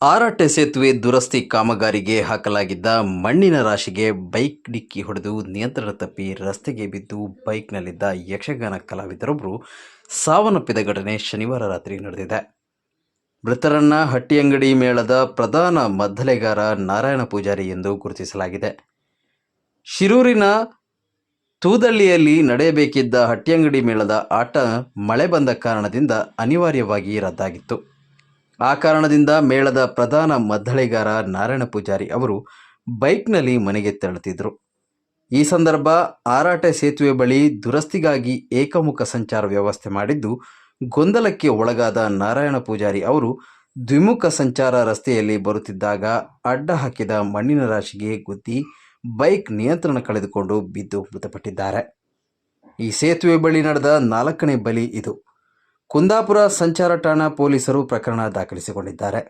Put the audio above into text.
ಆರಾಟೆ ಸೇತುವೆ ದುರಸ್ತಿ ಕಾಮಗಾರಿಗೆ ಹಾಕಲಾಗಿದ್ದ ಮಣ್ಣಿನ ರಾಶಿಗೆ ಬೈಕ್ ಡಿಕ್ಕಿ ಹೊಡೆದು ನಿಯಂತ್ರಣ ತಪ್ಪಿ ರಸ್ತೆಗೆ ಬಿದ್ದು ಬೈಕ್ನಲ್ಲಿದ್ದ ಯಕ್ಷಗಾನ ಕಲಾವಿದರೊಬ್ಬರು ಸಾವನ್ನಪ್ಪಿದ ಘಟನೆ ಶನಿವಾರ ರಾತ್ರಿ ನಡೆದಿದೆ. ಮೃತರನ್ನ ಹಟ್ಟಿಯಂಗಡಿ ಮೇಳದ ಪ್ರಧಾನ ಮದ್ದಲೆಗಾರ ನಾರಾಯಣ ಪೂಜಾರಿ ಎಂದು ಗುರುತಿಸಲಾಗಿದೆ. ಶಿರೂರಿನ ತೂದಳ್ಳಿಯಲ್ಲಿ ನಡೆಯಬೇಕಿದ್ದ ಹಟ್ಟಿಯಂಗಡಿ ಮೇಳದ ಆಟ ಮಳೆ ಬಂದ ಕಾರಣದಿಂದ ಅನಿವಾರ್ಯವಾಗಿ ರದ್ದಾಗಿತ್ತು. ಆ ಕಾರಣದಿಂದ ಮೇಳದ ಪ್ರಧಾನ ಮದ್ದಳೆಗಾರ ನಾರಾಯಣ ಪೂಜಾರಿ ಅವರು ಬೈಕ್ನಲ್ಲಿ ಮನೆಗೆ ತೆರಳುತ್ತಿದ್ದರು. ಈ ಸಂದರ್ಭ ಆರಾಟೆ ಸೇತುವೆ ಬಳಿ ದುರಸ್ತಿಗಾಗಿ ಏಕಮುಖ ಸಂಚಾರ ವ್ಯವಸ್ಥೆ ಮಾಡಿದ್ದು, ಗೊಂದಲಕ್ಕೆ ಒಳಗಾದ ನಾರಾಯಣ ಪೂಜಾರಿ ಅವರು ದ್ವಿಮುಖ ಸಂಚಾರ ರಸ್ತೆಯಲ್ಲಿ ಬರುತ್ತಿದ್ದಾಗ ಅಡ್ಡ ಹಾಕಿದ ಮಣ್ಣಿನ ರಾಶಿಗೆ ಗುದ್ದಿ ಬೈಕ್ ನಿಯಂತ್ರಣ ಕಳೆದುಕೊಂಡು ಬಿದ್ದು ಮೃತಪಟ್ಟಿದ್ದಾರೆ. ಈ ಸೇತುವೆ ಬಳಿ ನಡೆದ 4ನೇ ಬಲಿ ಇದು. ಕುಂದಾಪುರ ಸಂಚಾರ ಠಾಣಾ ಪೊಲೀಸರು ಪ್ರಕರಣ ದಾಖಲಿಸಿಕೊಂಡಿದ್ದಾರೆ.